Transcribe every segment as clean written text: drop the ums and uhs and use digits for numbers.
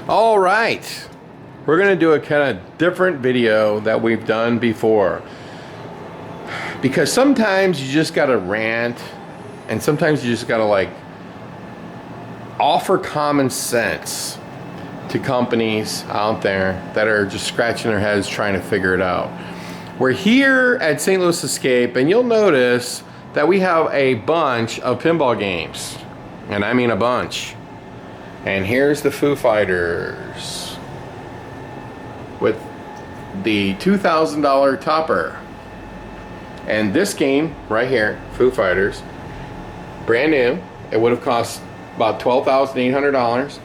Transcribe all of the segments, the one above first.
All right, we're gonna do a kind of different video that we've done before, because sometimes you just gotta rant, and sometimes you just gotta like offer common sense to companies out there that are just scratching their heads trying to figure it out. We're here at St. Louis Escape, and you'll notice that we have a bunch of pinball games, and I mean a bunch. And here's the Foo Fighters with the $2,000 topper. And this game right here, Foo Fighters, brand new. It would have cost about $12,800.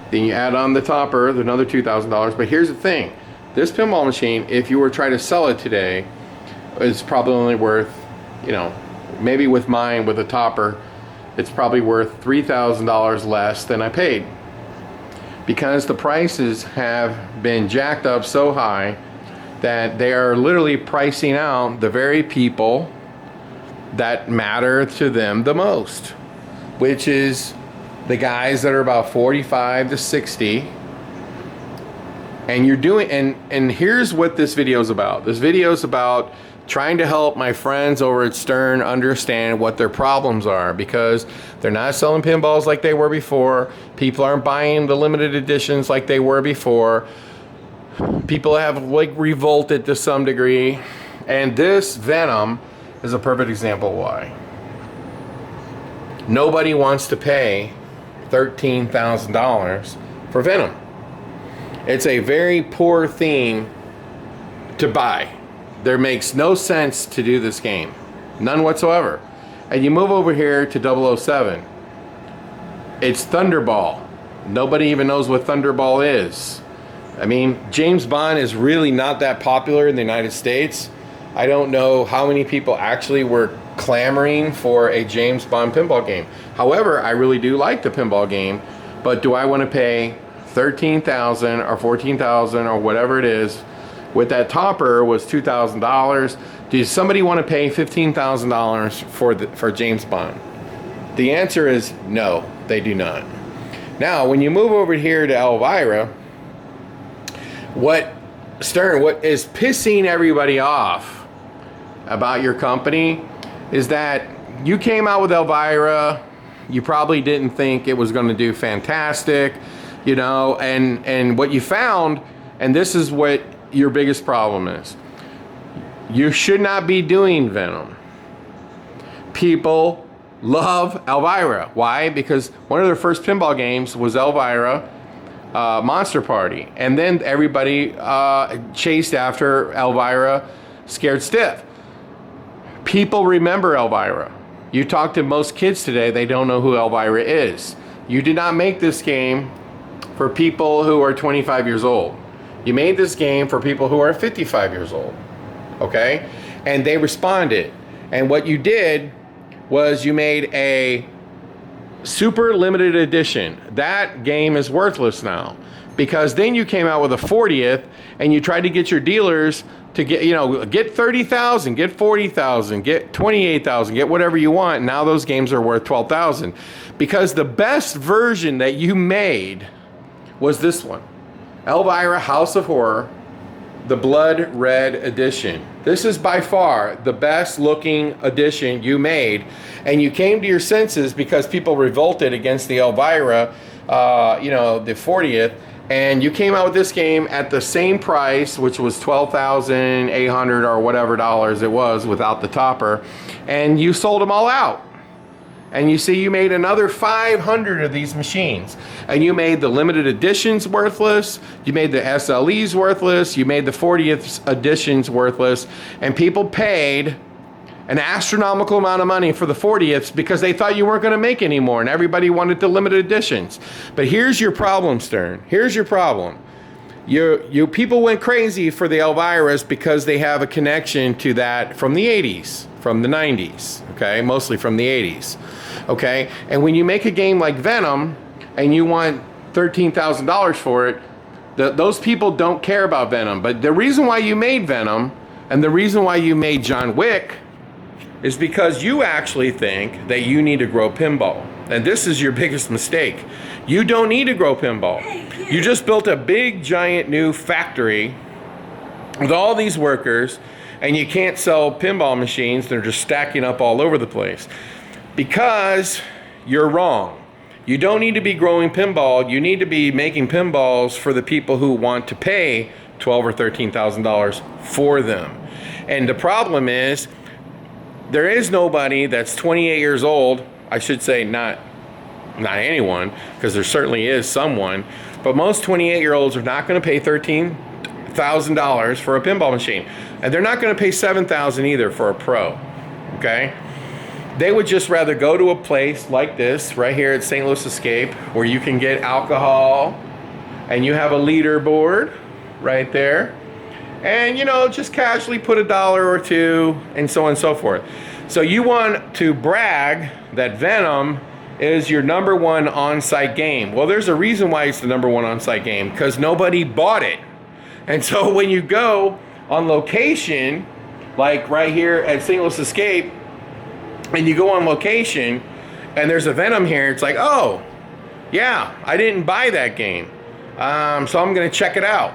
Then you add on the topper, another $2,000. But here's the thing. This pinball machine, if you were trying to sell it today, is probably only worth, you know, maybe with mine, with a topper, it's probably worth $3,000 less than I paid, because the prices have been jacked up so high that they are literally pricing out the very people that matter to them the most, which is the guys that are about 45 to 60. And you're doing, and here's what this video is about. This video is about trying to help my friends over at Stern understand what their problems are, because they're not selling pinballs like they were before. People aren't buying the limited editions like they were before. People have like revolted to some degree, and this Venom is a perfect example why. Nobody wants to pay $13,000 for Venom. It's a very poor theme to buy. There makes no sense to do this game, none whatsoever. And you move over here to 007. It's Thunderball. Nobody even knows what Thunderball is. I mean, James Bond is really not that popular in the United States. I don't know how many people actually were clamoring for a James Bond pinball game. However, I really do like the pinball game, but do I want to pay $13,000 or $14,000 or whatever it is? With that topper was $2,000. Does somebody want to pay $15,000 for James Bond? The answer is no, they do not. Now, when you move over here to Elvira, what is pissing everybody off about your company is that you came out with Elvira, you probably didn't think it was going to do fantastic, you know, and what you found, and this is what your biggest problem is. You should not be doing Venom. People love Elvira. Why? Because one of their first pinball games was Elvira Monster Party. And then everybody chased after Elvira Scared Stiff. People remember Elvira. You talk to most kids today, they don't know who Elvira is. You did not make this game for people who are 25 years old. You made this game for people who are 55 years old, okay? And they responded. And what you did was you made a super limited edition. That game is worthless now, because then you came out with a 40th and you tried to get your dealers to get, you know, get 30,000, get 40,000, get 28,000, get whatever you want. Now those games are worth 12,000, because the best version that you made was this one. Elvira House of Horror, the Blood Red Edition. This is by far the best looking edition you made, and you came to your senses because people revolted against the Elvira, you know, the 40th, and you came out with this game at the same price, which was $12,800 or whatever dollars it was without the topper, and you sold them all out. And you see, you made another 500 of these machines, and you made the limited editions worthless, you made the SLEs worthless, you made the 40th editions worthless, and people paid an astronomical amount of money for the 40ths because they thought you weren't going to make any more, and everybody wanted the limited editions. But here's your problem, Stern. Here's your problem. You people went crazy for the Elviras because they have a connection to that from the 80s, from the 90s, okay? Mostly from the 80s, okay? And when you make a game like Venom and you want $13,000 for it, those people don't care about Venom. But the reason why you made Venom and the reason why you made John Wick is because you actually think that you need to grow pinball. And this is your biggest mistake. You don't need to grow pinball. You just built a big, giant new factory with all these workers, and you can't sell pinball machines. They're just stacking up all over the place. Because you're wrong. You don't need to be growing pinball. You need to be making pinballs for the people who want to pay $12,000 or $13,000 for them. And the problem is, there is nobody that's 28 years old. I should say not anyone, because there certainly is someone, but most 28-year-olds are not going to pay $13,000 for a pinball machine, and they're not going to pay $7,000 either for a pro. Okay, they would just rather go to a place like this right here at St. Louis Escape, where you can get alcohol, and you have a leaderboard right there, and just casually put $1 or $2, and so on and so forth. So you want to brag that Venom is your #1 on-site game. Well, there's a reason why it's the #1 on-site game, because nobody bought it. And so when you go on location, like right here at St. Louis Escape, and you go on location and there's a Venom here, it's like, oh, yeah, I didn't buy that game. So I'm gonna check it out.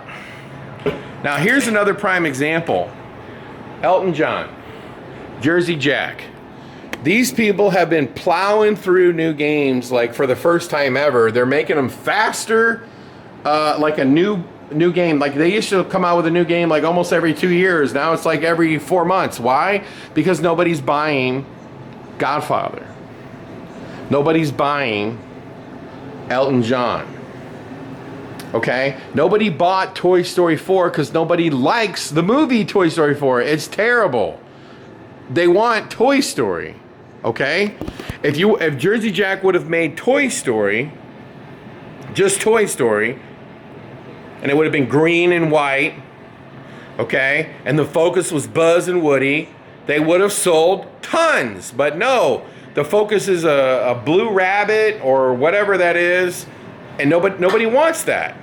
Now here's another prime example. Elton John, Jersey Jack. These people have been plowing through new games like for the first time ever. They're making them faster, like a new game. Like they used to come out with a new game like almost every 2 years. Now it's like every 4 months. Why? Because nobody's buying Godfather. Nobody's buying Elton John. Okay? Nobody bought Toy Story 4 because nobody likes the movie Toy Story 4. It's terrible. They want Toy Story. Okay? If Jersey Jack would have made Toy Story, just Toy Story, and it would have been green and white, okay, and the focus was Buzz and Woody, they would have sold tons. But no, the focus is a blue rabbit or whatever that is, and nobody wants that.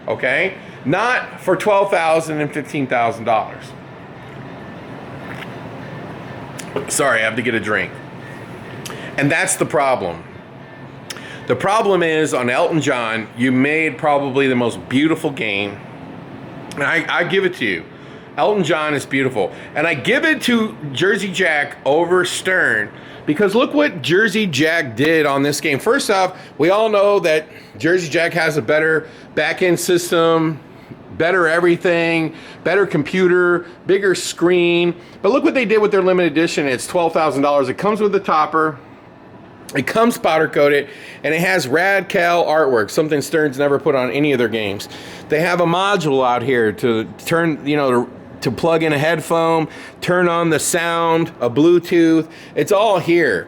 Okay? Not for $12,000 and $15,000. Sorry, I have to get a drink. And that's the problem. The problem is, on Elton John, you made probably the most beautiful game. And I give it to you. Elton John is beautiful. And I give it to Jersey Jack over Stern, because look what Jersey Jack did on this game. First off, we all know that Jersey Jack has a better back-end system, better everything, better computer, bigger screen. But look what they did with their limited edition. It's $12,000. It comes with the topper. It comes powder coated, and it has rad cal artwork, something Stern's never put on any of their games. They have a module out here to turn, to plug in a headphone, turn on the sound, a Bluetooth. It's all here.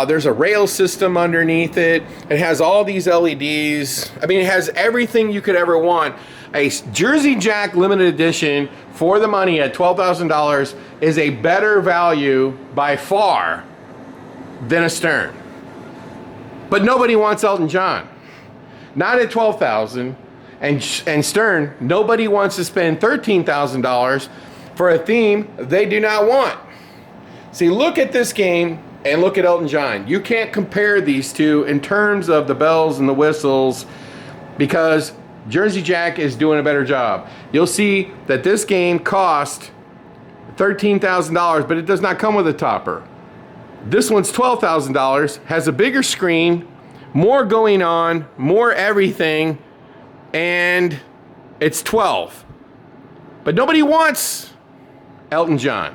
There's a rail system underneath it. It has all these LEDs. I mean, it has everything you could ever want. A Jersey Jack limited edition for the money at $12,000 is a better value by far than a Stern. But nobody wants Elton John. Not at $12,000. And Stern, nobody wants to spend $13,000 for a theme they do not want. See, look at this game and look at Elton John. You can't compare these two in terms of the bells and the whistles, because Jersey Jack is doing a better job. You'll see that this game cost $13,000, but it does not come with a topper. This one's $12,000, has a bigger screen, more going on, more everything, and it's $12,000. But nobody wants Elton John.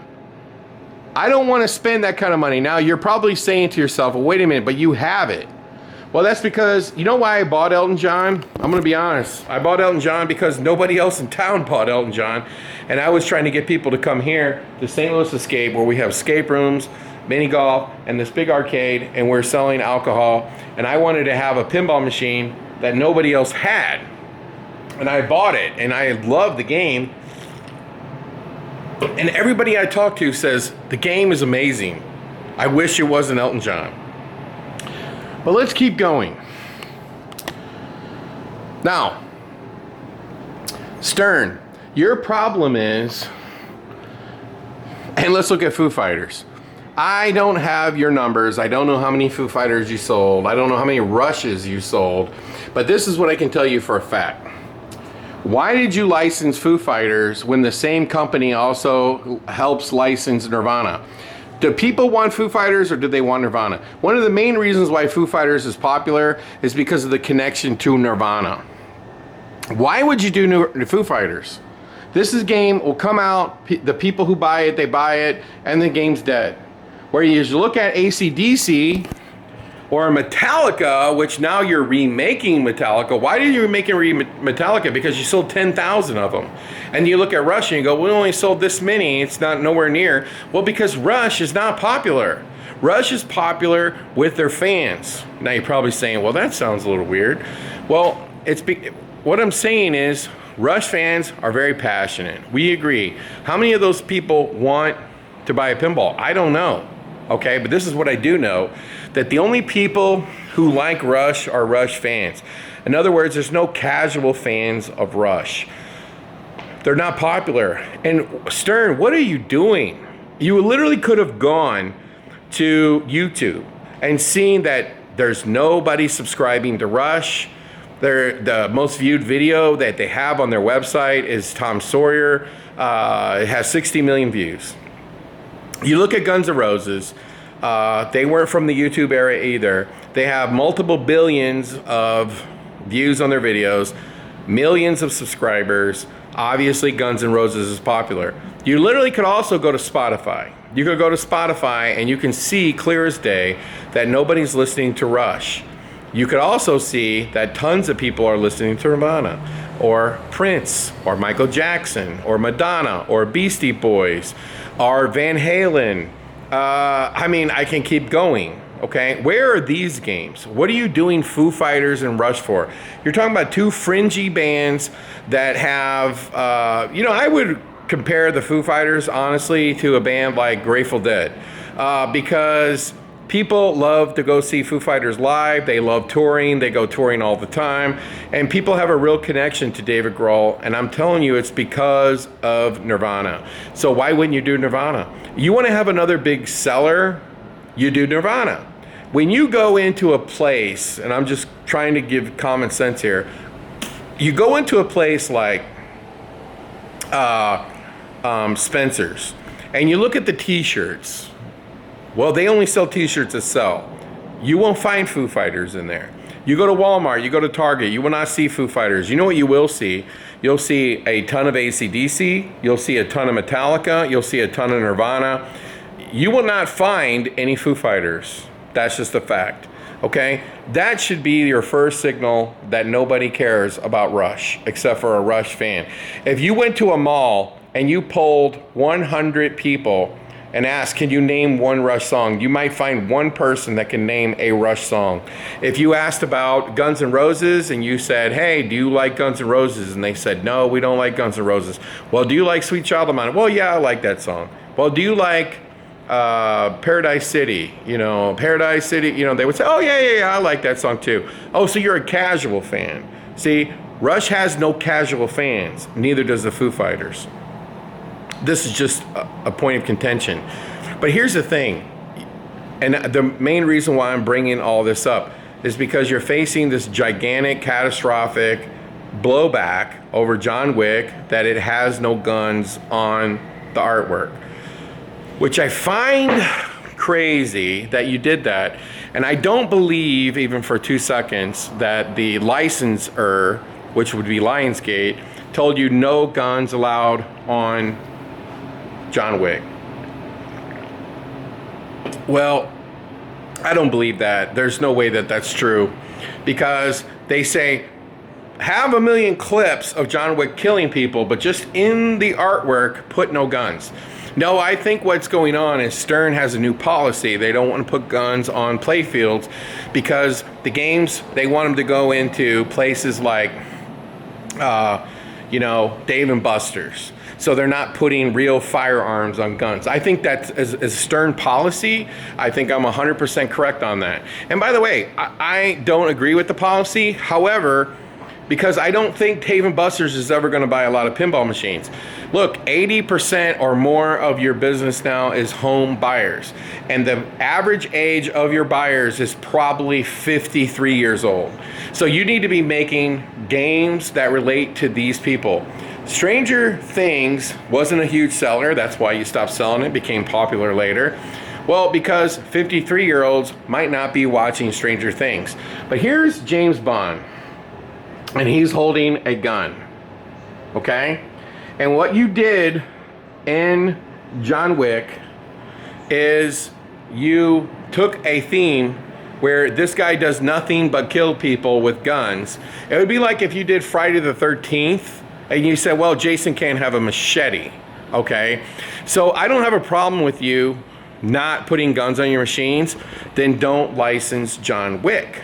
I don't want to spend that kind of money. Now, you're probably saying to yourself, well, wait a minute, but you have it. Well, that's because, you know why I bought Elton John? I'm going to be honest. I bought Elton John because nobody else in town bought Elton John. And I was trying to get people to come here to St. Louis Escape, where we have escape rooms, mini golf, and this big arcade, and we're selling alcohol. And I wanted to have a pinball machine that nobody else had. And I bought it, and I love the game. And everybody I talk to says, the game is amazing. I wish it wasn't Elton John. But let's keep going. Now, Stern, your problem is, and let's look at Foo Fighters. I don't have your numbers. I don't know how many Foo Fighters you sold. I don't know how many Rushes you sold. But this is what I can tell you for a fact. Why did you license Foo Fighters when the same company also helps license Nirvana? Do people want Foo Fighters or do they want Nirvana? One of the main reasons why Foo Fighters is popular is because of the connection to Nirvana. Why would you do Foo Fighters? This game will come out, the people who buy it, they buy it, and the game's dead. Where you look at AC/DC or Metallica, which now you're remaking Metallica. Why did you remake Metallica? Because you sold 10,000 of them. And you look at Rush and you go, we only sold this many, it's not nowhere near. Well, because Rush is not popular. Rush is popular with their fans. Now you're probably saying, well, that sounds a little weird. Well, what I'm saying is, Rush fans are very passionate. We agree. How many of those people want to buy a pinball? I don't know. Okay, but this is what I do know, that the only people who like Rush are Rush fans. In other words, there's no casual fans of Rush. They're not popular. And Stern, what are you doing? You literally could have gone to YouTube and seen that there's nobody subscribing to Rush. The most viewed video that they have on their website is Tom Sawyer. It has 60 million views. You look at Guns N' Roses, they weren't from the YouTube era either. They have multiple billions of views on their videos, millions of subscribers. Obviously, Guns N' Roses is popular. You literally could also go to Spotify. You could go to Spotify and you can see clear as day that nobody's listening to Rush. You could also see that tons of people are listening to Nirvana, or Prince, or Michael Jackson, or Madonna, or Beastie Boys, or Van Halen. I mean, I can keep going, okay? Where are these games? What are you doing Foo Fighters and Rush for? You're talking about two fringy bands that have, I would compare the Foo Fighters, honestly, to a band like Grateful Dead, because people love to go see Foo Fighters live. They love touring. They go touring all the time. And people have a real connection to David Grohl. And I'm telling you, it's because of Nirvana. So why wouldn't you do Nirvana? You want to have another big seller, you do Nirvana. When you go into a place, and I'm just trying to give common sense here, you go into a place like Spencer's, and you look at the t-shirts. Well, they only sell t-shirts that sell. You won't find Foo Fighters in there. You go to Walmart, you go to Target, you will not see Foo Fighters. You know what you will see? You'll see a ton of AC/DC, you'll see a ton of Metallica, you'll see a ton of Nirvana. You will not find any Foo Fighters. That's just a fact, okay? That should be your first signal that nobody cares about Rush, except for a Rush fan. If you went to a mall and you polled 100 people and ask, can you name one Rush song? You might find one person that can name a Rush song. If you asked about Guns N' Roses and you said, hey, do you like Guns N' Roses? And they said, no, we don't like Guns N' Roses. Well, do you like Sweet Child of Mine? Well, yeah, I like that song. Well, do you like Paradise City? Paradise City, they would say, oh, yeah, I like that song too. Oh, so you're a casual fan. See, Rush has no casual fans. Neither does the Foo Fighters. This is just a point of contention. But here's the thing, and the main reason why I'm bringing all this up is because you're facing this gigantic, catastrophic blowback over John Wick, that it has no guns on the artwork, which I find crazy that you did that. And I don't believe, even for 2 seconds, that the licensor, which would be Lionsgate, told you no guns allowed on John Wick. Well, I don't believe that. There's no way that that's true, because they say have 1 million clips of John Wick killing people, but just in the artwork put no guns. No, I think what's going on is Stern has a new policy. They don't want to put guns on playfields because the games, they want them to go into places like Dave & Buster's. So they're not putting real firearms on guns. I think that's a Stern policy. I think I'm 100% correct on that. And by the way, I don't agree with the policy. However, because I don't think Dave & Buster's is ever going to buy a lot of pinball machines. Look, 80% or more of your business now is home buyers. And the average age of your buyers is probably 53 years old. So you need to be making games that relate to these people. Stranger Things wasn't a huge seller. That's why you stopped selling it, became popular later. Well, because 53-year-olds might not be watching Stranger Things. But here's James Bond, and he's holding a gun, okay? And what you did in John Wick is you took a theme where this guy does nothing but kill people with guns. It would be like if you did Friday the 13th and you said, well, Jason can't have a machete, okay? So I don't have a problem with you not putting guns on your machines. Then don't license John Wick.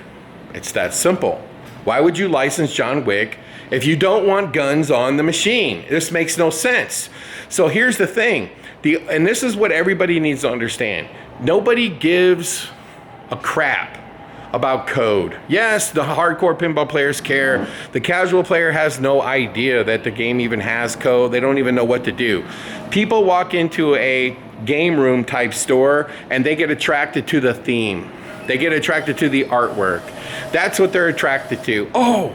It's that simple. Why would you license John Wick if you don't want guns on the machine? This makes no sense. So here's the thing, and this is what everybody needs to understand. Nobody gives a crap about code. Yes, the hardcore pinball players care. The casual player has no idea that the game even has code. They don't even know what to do. People walk into a game room type store and they get attracted to the theme. They get attracted to the artwork. That's what they're attracted to. Oh,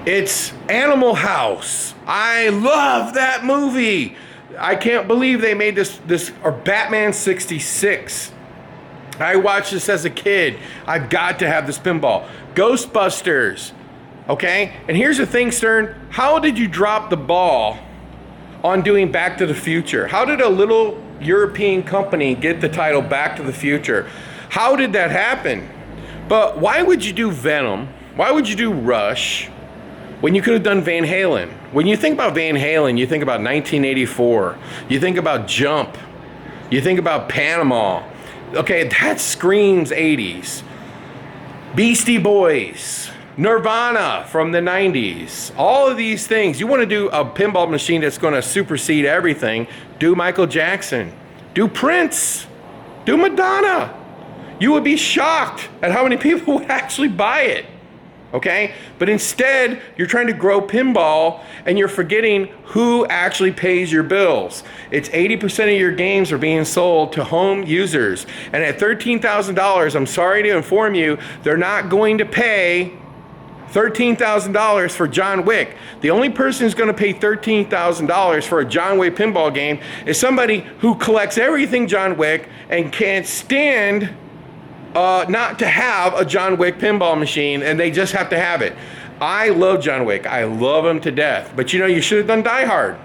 it's Animal House. I love that movie. I can't believe they made this or Batman 66. I watched this as a kid. I've got to have this pinball. Ghostbusters. Okay? And here's the thing, Stern. How did you drop the ball on doing Back to the Future? How did a little European company get the title Back to the Future? How did that happen? But why would you do Venom? Why would you do Rush when you could have done Van Halen? When you think about Van Halen, you think about 1984. You think about Jump. You think about Panama. Okay, that screams 80s. Beastie Boys, Nirvana from the 90s. All of these things. You want to do a pinball machine that's going to supersede everything. Do Michael Jackson. Do Prince. Do Madonna. You would be shocked at how many people would actually buy it. Okay? But instead, you're trying to grow pinball and you're forgetting who actually pays your bills. It's 80% of your games are being sold to home users. And at $13,000, I'm sorry to inform you, they're not going to pay $13,000 for John Wick. The only person who's going to pay $13,000 for a John Wick pinball game is somebody who collects everything John Wick and can't stand not to have a John Wick pinball machine, and they just have to have it. I love John Wick. I love him to death. But you know, you should have done Die Hard,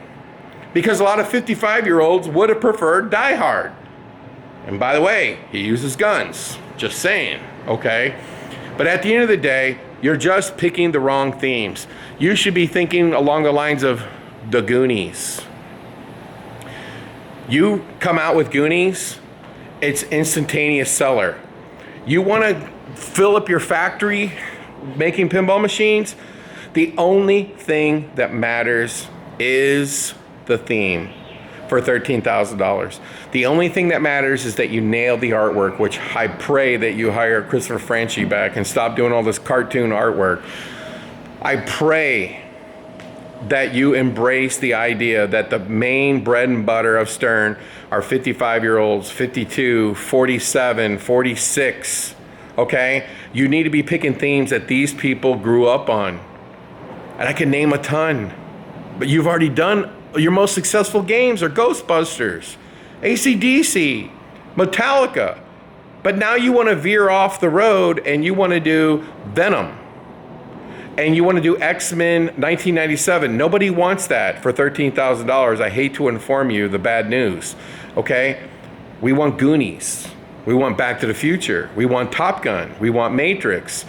because a lot of 55-year-olds would have preferred Die Hard. And by the way, he uses guns. Just saying, okay? But at the end of the day, you're just picking the wrong themes. You should be thinking along the lines of the Goonies. You come out with Goonies, it's instantaneous seller. You want to fill up your factory making pinball machines? The only thing that matters is the theme for $13,000. The only thing that matters is that you nail the artwork, which I pray that you hire Christopher Franchi back and stop doing all this cartoon artwork. I pray that you embrace the idea that the main bread and butter of Stern are 55-year-olds, 52, 47, 46, okay? You need to be picking themes that these people grew up on. And I can name a ton, but you've already done, your most successful games are Ghostbusters, AC/DC, Metallica. But now you want to veer off the road and you want to do Venom. And you want to do X-Men 1997. Nobody wants that for $13,000. I hate to inform you the bad news, okay? We want Goonies. We want Back to the Future. We want Top Gun. We want Matrix.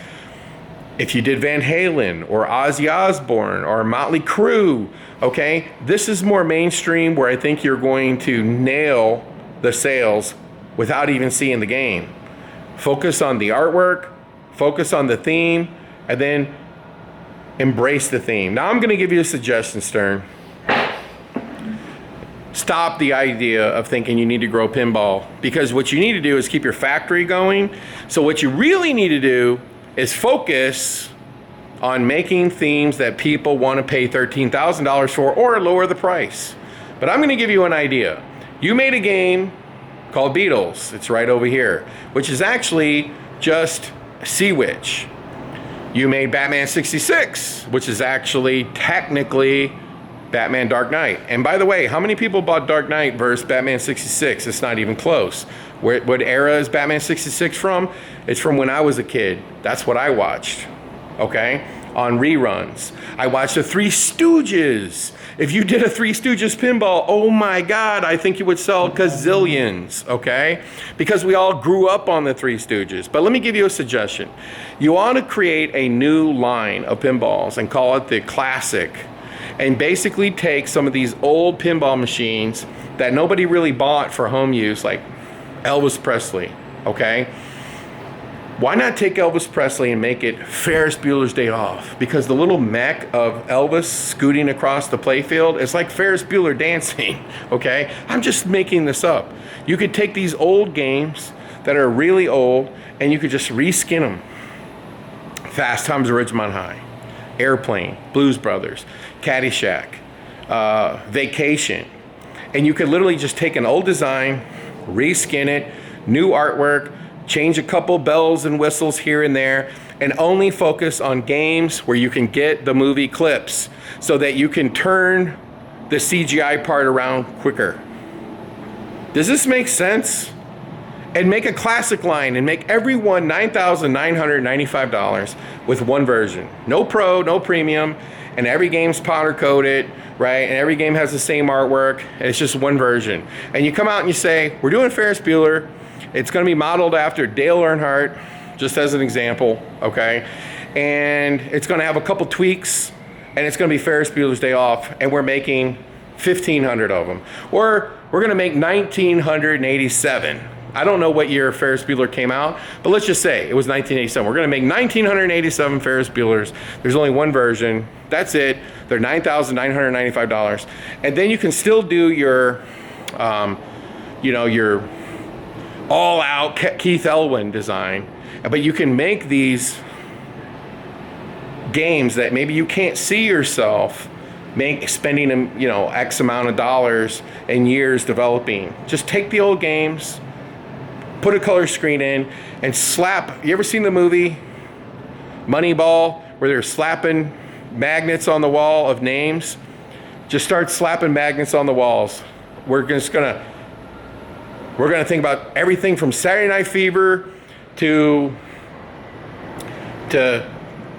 If you did Van Halen or Ozzy Osbourne or Motley Crue, okay? This is more mainstream where I think you're going to nail the sales without even seeing the game. Focus on the artwork, focus on the theme, and then embrace the theme. Now I'm going to give you a suggestion, Stern. Stop the idea of thinking you need to grow pinball, because what you need to do is keep your factory going. So what you really need to do is focus on making themes that people want to pay $13,000 for or lower the price. But I'm going to give you an idea. You made a game called Beatles. It's right over here, which is actually just Sea Witch. You made Batman 66, which is actually technically Batman Dark Knight. And by the way, how many people bought Dark Knight versus Batman 66? It's not even close. What era is Batman 66 from? It's from when I was a kid. That's what I watched, okay? On reruns. I watched the Three Stooges. If you did a Three Stooges pinball, oh my God, I think you would sell gazillions, okay? Because we all grew up on the Three Stooges. But let me give you a suggestion. You ought to create a new line of pinballs and call it the Classic, and basically take some of these old pinball machines that nobody really bought for home use, like Elvis Presley, okay? Why not take Elvis Presley and make it Ferris Bueller's Day Off? Because the little mech of Elvis scooting across the playfield is like Ferris Bueller dancing, okay? I'm just making this up. You could take these old games that are really old and you could just reskin them. Fast Times at Ridgemont High, Airplane, Blues Brothers, Caddyshack, Vacation. And you could literally just take an old design, reskin it, new artwork, change a couple bells and whistles here and there, and only focus on games where you can get the movie clips so that you can turn the CGI part around quicker. Does this make sense? And make a classic line and make everyone $9,995 with one version. No pro, no premium, and every game's powder coated, right? And every game has the same artwork, and it's just one version. And you come out and you say, we're doing Ferris Bueller. It's gonna be modeled after Dale Earnhardt, just as an example, okay? And it's gonna have a couple tweaks, and it's gonna be Ferris Bueller's Day Off, and we're making 1,500 of them. Or we're gonna make 1,987. I don't know what year Ferris Bueller came out, but let's just say it was 1987. We're gonna make 1,987 Ferris Buellers. There's only one version. That's it. They're $9,995. And then you can still do your, your all-out Keith Elwin design, but you can make these games that maybe you can't see yourself spending them, X amount of dollars and years developing. Just take the old games, put a color screen in, and slap. You ever seen the movie Moneyball, where they're slapping magnets on the wall of names? Just start slapping magnets on the walls. We're gonna think about everything from Saturday Night Fever to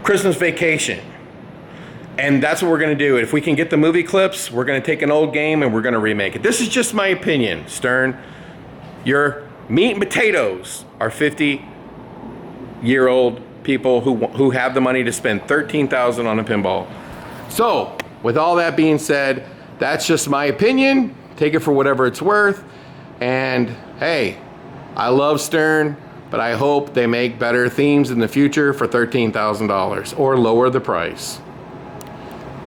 Christmas Vacation. And that's what we're gonna do. If we can get the movie clips, we're gonna take an old game and we're gonna remake it. This is just my opinion, Stern. Your meat and potatoes are 50-year-old people who have the money to spend $13,000 on a pinball. So, with all that being said, that's just my opinion. Take it for whatever it's worth. And hey, I love Stern, but I hope they make better themes in the future for $13,000 or lower the price.